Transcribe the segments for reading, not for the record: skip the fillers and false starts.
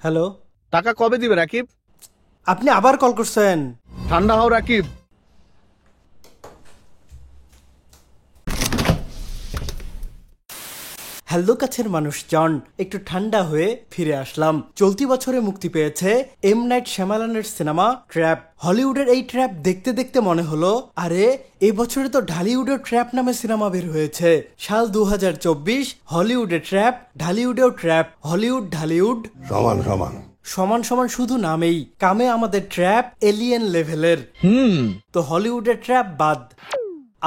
Hello, টাকা কবে দিবে রাকিব? আপনি আবার কল করছেন। ঠান্ডা হও রাকিব। হ্যালো কাছের মানুষজন, একটু ঠান্ডা হয়ে ফিরে আসলাম। চলতি বছরে মুক্তি পেয়েছে এম নাইট শ্যামালানের সিনেমা ট্র্যাপ। হলিউডের এই ট্র্যাপ দেখতে দেখতে মনে হলো, আরে এই বছরে তো ঢালিউডের ট্র্যাপ নামে সিনেমা বের হয়েছে। সাল 2024, হলিউডে ট্র্যাপ, ঢালিউডেও ট্র্যাপ। হলিউড ঢালিউড সমান সমান সমান সমান শুধু নামেই, কামে আমাদের ট্র্যাপ এলিয়েন লেভেলের। তো হলিউডের ট্র্যাপ বাদ,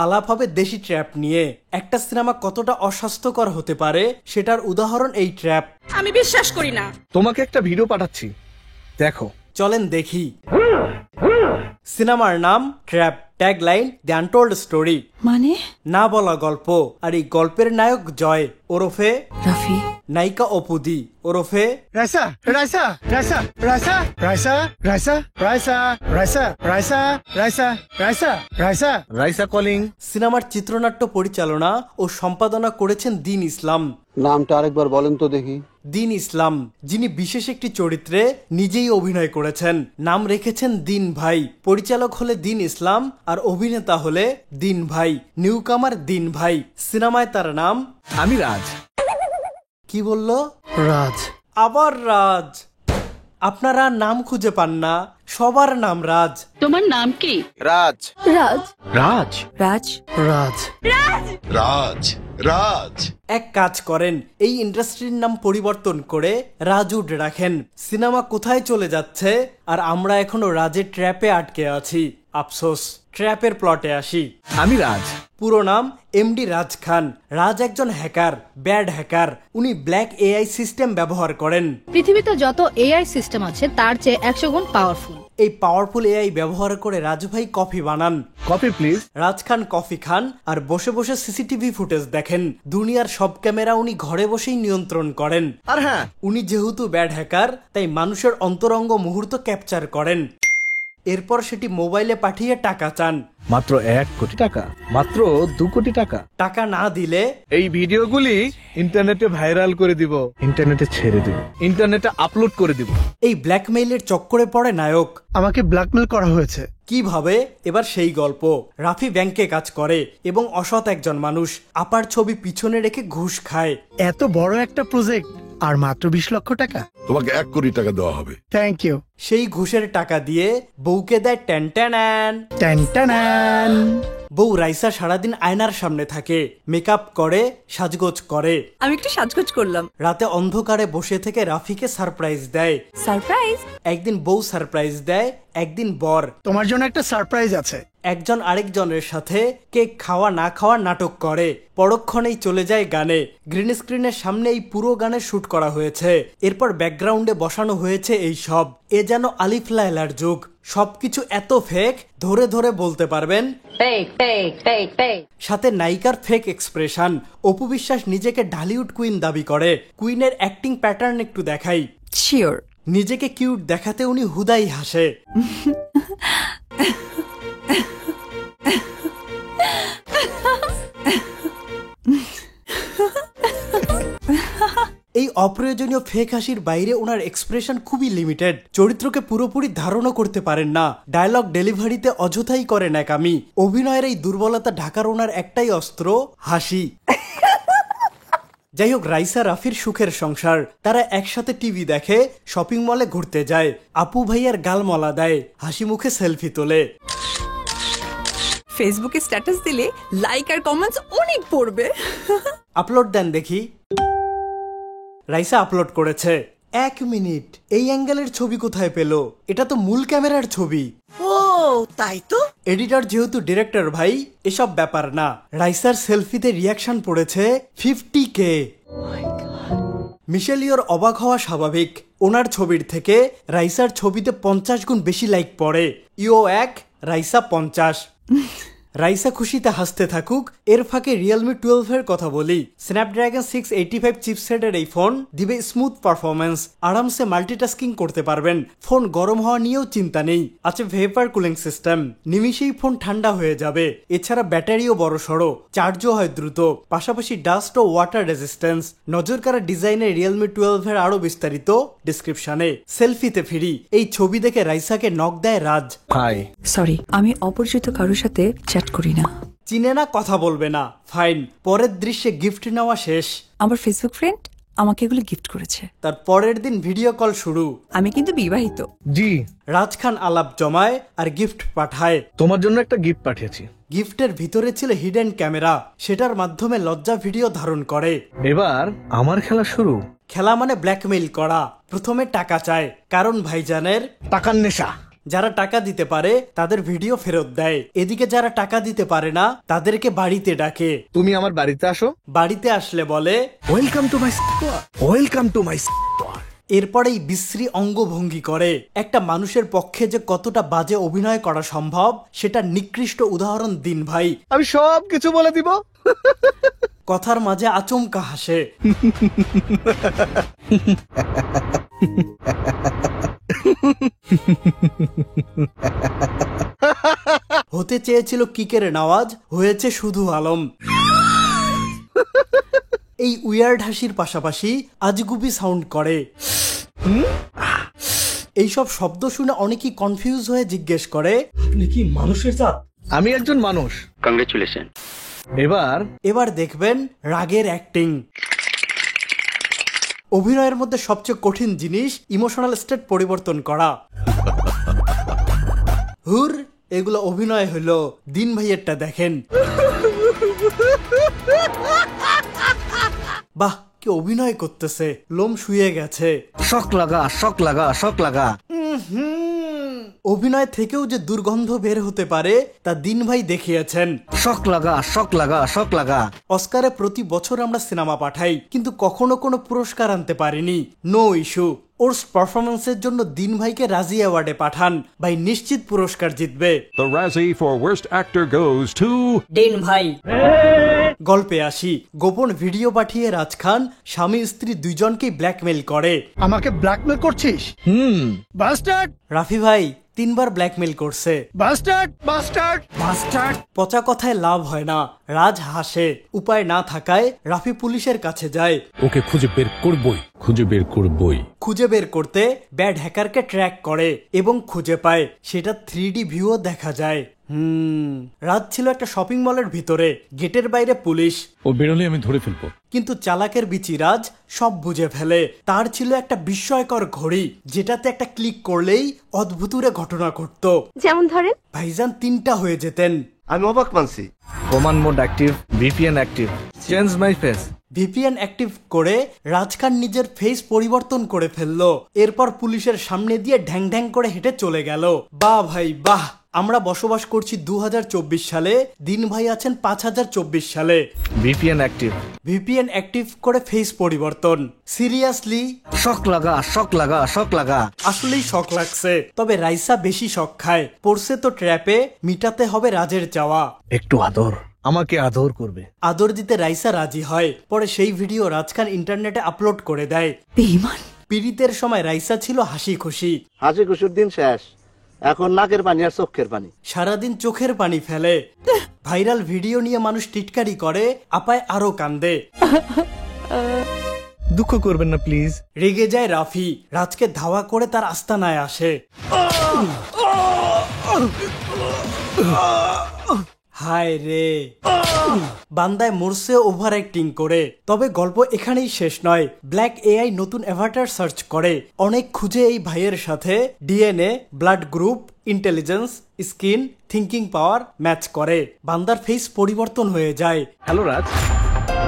আলাপ হবে দেশি ট্র্যাপ নিয়ে। একটা সিনেমা কতটা অস্বাস্থ্যকর হতে পারে সেটার উদাহরণ এই ট্র্যাপ। আমি বিশ্বাস করি না। তোমাকে একটা ভিডিও পাঠাচ্ছি, দেখো। চলেন দেখি। সিনেমার নাম trap, tagline the untold story, মানে না বলা গল্প। আর এই গল্পের নায়ক জয় ওরফে রাফি, নায়িকা অপুদি ওরফে রাইসা রাইসা রাইসা রাইসা রাইসা রাইসা রাইসা রাইসা রাইসা রাইসা রাইসা রাইসা রাইসা কলিং। সিনেমার চিত্রনাট্য পরিচালনা ও সম্পাদনা করেছেন দিন ইসলাম। নামটা আরেকবার বলেন তো দেখি। দিন ইসলাম, যিনি বিশেষ একটি চরিত্রে নিজেই অভিনয় করেছেন। নাম রেখেছেন দিন ভাই। পরিচালক হলে দিন ইসলাম আর অভিনেতা হলে দিন ভাই, নিউকামার দিন ভাই। সিনেমায় তার নাম আমি রাজ। কি বললো? রাজ। আবার রাজ। আপনারা নাম খুঁজে পান না, সবার নাম রাজ। তোমার নাম কি? রাজ। রাজ। রাজ। রাজ। রাজ। রাজ রাজ এক কাজ করেন, এই ইন্ডাস্ট্রির নাম পরিবর্তন করে রাজুড রাখেন। সিনেমা কোথায় চলে যাচ্ছে আর আমরা এখনো রাজের ট্র্যাপে আটকে আছি। আফসোস। ট্র্যাপের প্লটে আসি। আমি রাজ। পুরো নাম এমডি রাজ খান। রাজ একজন হ্যাকার, ব্যাড হ্যাকার। উনি ব্ল্যাক এআই সিস্টেম ব্যবহার করেন। পৃথিবীতে যত এআই সিস্টেম আছে তার চেয়ে 100 গুণ পাওয়ারফুল। এই পাওয়ারফুল এআই ব্যবহার করে রাজু ভাই কফি বানান। Coffee please. রাজ খান কফি খান আর বসে বসে সিসিটিভি ফুটেজ দেখেন। দুনিয়ার সব ক্যামেরা উনি ঘরে বসেই নিয়ন্ত্রণ করেন। আর হ্যাঁ, উনি যেহেতু ব্যাড হ্যাকার, তাই মানুষের অন্তরঙ্গ মুহূর্ত ক্যাপচার করেন। এরপর সেটি মোবাইলে পাঠিয়ে টাকা চান। মাত্র 1 কোটি টাকা, মাত্র 2 কোটি টাকা। টাকা না দিলে এই ভিডিওগুলি ইন্টারনেটে ভাইরাল করে দিব, ইন্টারনেটে ছেড়ে দিব, ইন্টারনেটে আপলোড করে দিব। এই ব্ল্যাকমেইলের চক্করে পড়ে নায়ক। আমাকে ব্ল্যাকমেল করা হয়েছে। কিভাবে? এবার সেই গল্প। রাফি ব্যাংকে কাজ করে এবং অসৎ একজন মানুষ। আপার ছবি পিছনে রেখে ঘুষ খায়। এত বড় একটা প্রজেক্ট আর মাত্র 20 লক্ষ টাকা। তোমাকে 1 কোটি টাকা দেওয়া হবে। Thank you. সেই ঘুষের টাকা দিয়ে বউকে দেয় ট্যান। ট্যান। বউ রাইসা সারাদিন আয়নার সামনে থাকে, মেকআপ করে, সাজগোজ করে। আমি একটু সাজগোজ করলাম। রাতে অন্ধকারে বসে থেকে রাফিকে সারপ্রাইজ দেয়। সারপ্রাইজ? একদিন বউ সারপ্রাইজ দেয়, একদিন বর। তোমার জন্য একটা সারপ্রাইজ আছে। একজন আরেকজনের সাথে কেক খাওয়া না খাওয়া নাটক করে। পরক্ষণেই চলে যায় গানে। গ্রিন স্ক্রিনের সামনে এই পুরো গানের শুট করা হয়েছে। এরপর ব্যাকগ্রাউন্ডে বসানো হয়েছে এই সব। এ যেন আলিফ লায়লার যুগ। সবকিছু এত ফেক, ধরে ধরে বলতে পারবেন সাথে নায়িকার ফেক এক্সপ্রেশন। অপু বিশ্বাস নিজেকে ঢালিউড কুইন দাবি করে। কুইনের অ্যাক্টিং প্যাটার্ন একটু দেখাই। শিওর। নিজেকে কিউট দেখাতে উনি হুদাই হাসে। এই অপ্রয়োজনীয় ফেক হাসির বাইরে ওনার এক্সপ্রেশন খুবই লিমিটেড। চরিত্রকে পুরোপুরি ধারণও করতে পারেন না। ডায়লগ ডেলিভারিতে অযথাই করে ন্যাকামি। অভিনয়ের এই দুর্বলতা ঢাকার ওনার একটাই অস্ত্র, হাসি। যাই হোক, রাইসা রাফির সুখের সংসার। তারা একসাথে টিভি দেখে, শপিং মলে ঘুরতে যায়। আপু ভাইয়ার গাল মলা দেয়, হাসি মুখে সেলফি তোলে। ফেসবুকে স্ট্যাটাস দিলে লাইক আর কমেন্টস অনেক পড়বে। আপলোড দেন দেখি। রাইসা আপলোড করেছে। 1 মিনিট, এই অ্যাঙ্গেলের ছবি কোথায় পেল? এটা তো মূল ক্যামেরার ছবি। ও তাই তো। এডিটর যেহেতু ডিরেক্টর ভাই, এসব ব্যাপার না। রাইসার সেলফিতে রিয়াকশন পড়েছে 50K। মিশেলিওর অবাক হওয়া স্বাভাবিক। ওনার ছবির থেকে রাইসার ছবিতে 50 গুণ বেশি লাইক পড়ে। ইও 1, রাইসা 50। রাইসা খুশিতে হাসতে থাকুক, এর ফাঁকে রিয়েলমি 12 এর কথা বলি। স্ন্যাপড্রাগন 685 চিপসেটের এই ফোন দিবে স্মুথ পারফরমেন্স, আরামসে মাল্টিটাস্কিং করতে পারবেন। ফোন গরম হওয়া নিয়েও চিন্তা নেই, আছে ভেপার কুলিং সিস্টেম, নিমিশেই ফোন ঠান্ডা হয়ে যাবে। এছাড়া ব্যাটারিও বড় সড়ো, চার্জও হয় দ্রুত, পাশাপাশি ডাস্ট ও ওয়াটার রেজিস্ট্যান্স। নজর কাড়া ডিজাইনের রিয়েলমি 12 এর আরো বিস্তারিত ডিসক্রিপশনে। সেলফিতে ফিরি, এই ছবি দেখে রাইসাকে নক দেয় রাজ। হাই। সরি, আমি অপরিচিত কারোর সাথে চ্যাট করি না। চিনে না, কথা বলবে না, ফাইন। পরের দৃশ্যে গিফট নেওয়া শেষ। আমার ফেসবুক ফ্রেন্ড আমাকে এগুলো গিফট করেছে। তার পরের দিন ভিডিও কল শুরু। আমি কিন্তু বিবাহিত। জি। রাজ খান আলাপ জমায় আর গিফট পাঠায়। তোমার জন্য একটা গিফট পাঠিয়েছি। গিফটের ভিতরে ছিল হিডেন ক্যামেরা, সেটার মাধ্যমে লজ্জা ভিডিও ধারণ করে। এবার আমার খেলা শুরু। খেলা মানে ব্ল্যাকমেইল করা। প্রথমে টাকা চায়, কারণ ভাইজানের টাকার নেশা। যারা টাকা দিতে পারে তাদের ভিডিও ফেরত দেয়, এদিকে যারা টাকা দিতে পারে না তাদেরকে বাড়িতে ডাকে। তুমি আমার বাড়িতে আসো। বাড়িতে আসলে বলে welcome to my welcome to my. এরপরেই বিশ্রী অঙ্গভঙ্গি করে। একটা মানুষের পক্ষে যে কতটা বাজে অভিনয় করা সম্ভব সেটা নিকৃষ্ট উদাহরণ দিন ভাই। আমি সব কিছু বলে দিব। কথার মাঝে আচমকা হাসে। হতে চেয়েছিল কিকের নওয়াজ, হয়েছে শুধু আলম। এই উইয়ার্ড হাসির পাশাপাশি আজগুবি সাউন্ড করে। এইসব শব্দ শুনে অনেকেই কনফিউজ হয়ে জিজ্ঞেস করে, আপনি কি মানুষের জাত? আমি একজন মানুষ। কংগ্রেচুলেশন। এবার দেখবেন রাগের অ্যাক্টিং। অভিনয়ের মধ্যে সবচেয়ে কঠিন জিনিস ইমোশনাল স্টেট পরিবর্তন করা। হুর, এগুলো অভিনয় হলো। দিন ভাইয়েরটা দেখেন। বাহ, কি অভিনয় করতেছে, লোম শুয়ে গেছে। শক লাগা, শক লাগা, শক লাগা। অভিনয় থেকেও যে দুর্গন্ধ বের হতে পারে তা দিন ভাই দেখিয়েছেন। শক লাগা, শক লাগা, শক লাগা। অস্কারে প্রতি বছর আমরা সিনেমা পাঠাই, কিন্তু কখনো কোনো পুরস্কার আনতে পারিনি। No issue. ওর পারফরমেন্সের জন্য দিন ভাইকে রাজি অ্যাওয়ার্ডে পাঠান, ভাই নিশ্চিত পুরস্কার জিতবে। The Razzie for Worst Actor goes to দিন ভাই। গল্পে আসি। গোপন ভিডিও পাঠিয়ে রাজ খান স্বামী স্ত্রী দুইজনকেই ব্ল্যাকমেইল করে। আমাকে ব্ল্যাকমেল করছিস? বাস্টার্ড। রাফি ভাই 3 বার ব্ল্যাকমেইল করছে। Bastard bastard bastard. পচা কথায় লাভ হয় না, রাজ হাসে। উপায় না থাকায় রাফি পুলিশের কাছে যায়। ওকে খুঁজে বের করবই, খুঁজে বের করবই। খুঁজে বের করতে ব্যাড হ্যাকারকে ট্র্যাক করে এবং খুঁজে পায়। সেটা 3D ভিউও দেখা যায়। রাত ছিল একটা শপিং মলের ভিতরে, গেটের বাইরে পুলিশ। ও বেরোলে আমি ধরে ফেলবো। কিন্তু চালাকের বিচি রাজ সব বুঝে ফেলে। তার ছিল একটা বিস্ময়কর ঘড়ি, যেটাতে একটা ক্লিক করলেই অদ্ভুতুরে ঘটনা ঘটতো। যেমন ধরেন ভাইজান 3টা হয়ে যেতেন। আমি অবাক মানছি। Command mode active, VPN active, change my face. VPN active করে রাজ খান নিজের ফেস পরিবর্তন করে ফেললো। এরপর পুলিশের সামনে দিয়ে ঢ্যাং ঢ্যাং করে হেঁটে চলে গেল। বাহ ভাই বাহ। আমরা বসবাস করছি 2024 সালে, দিন ভাই আছেন 5024 সালে। VPN active. ভিপিএন অ্যাক্টিভ করে ফেস পরিবর্তন। সিরিয়াসলি শক লাগা, শক লাগা, শক লাগা। আসলেই শক লাগছে। তবে রাইসা বেশি শক খায়। পড়ছে তো ট্র্যাপে, মিটাতে হবে রাজের চাওয়া। একটু আদর, আমাকে আদর করবে। আদর দিতে রাইসা রাজি হয়। পরে সেই ভিডিও রাজ খান ইন্টারনেটে আপলোড করে দেয়। বেঈমান। পীড়িতের সময় রাইসা ছিল হাসি খুশি। হাসি খুশির দিন শেষ, এখন নাকের পানি আর চোখের পানি। সারাদিন চোখের পানি ফেলে। ভাইরাল ভিডিও নিয়ে মানুষ টিটকারি করে, আপায় আরো কান্দে। দুঃখ করবেন না প্লিজ। রেগে যায় রাফি, রাজকে ধাওয়া করে তার আস্তানায় আসে। হায় রে, বান্দায় মরছে ওভার অ্যাক্টিং করে। তবে গল্প এখানেই শেষ নয়। ব্ল্যাক এআই নতুন অ্যাভাটার সার্চ করে। অনেক খুঁজে এই ভাইয়ের সাথে DNA, blood group, intelligence, skin, thinking power match করে। বান্দার ফেস পরিবর্তন হয়ে যায়। Hello Raj,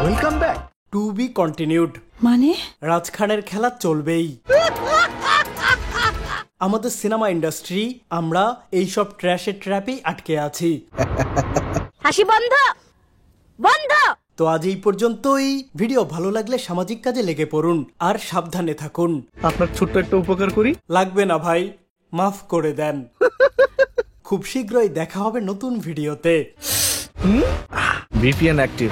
welcome back. To be continued. মানে রাজ খানের খেলা চলবেই। আমাদের সিনেমা ইন্ডাস্ট্রি, আমরা এইসব ট্র্যাশের ট্র্যাপেই আটকে আছি। হাসি বন্ধ বন্ধ। তো আজ এই পর্যন্তই। ভিডিও ভালো লাগলে সামাজিক কাজে লেগে পড়ুন আর সাবধানে থাকুন। আপনার ছোট্ট একটা উপকার করি। লাগবে না ভাই, মাফ করে দেন। খুব শীঘ্রই দেখা হবে নতুন ভিডিওতে। VPN active.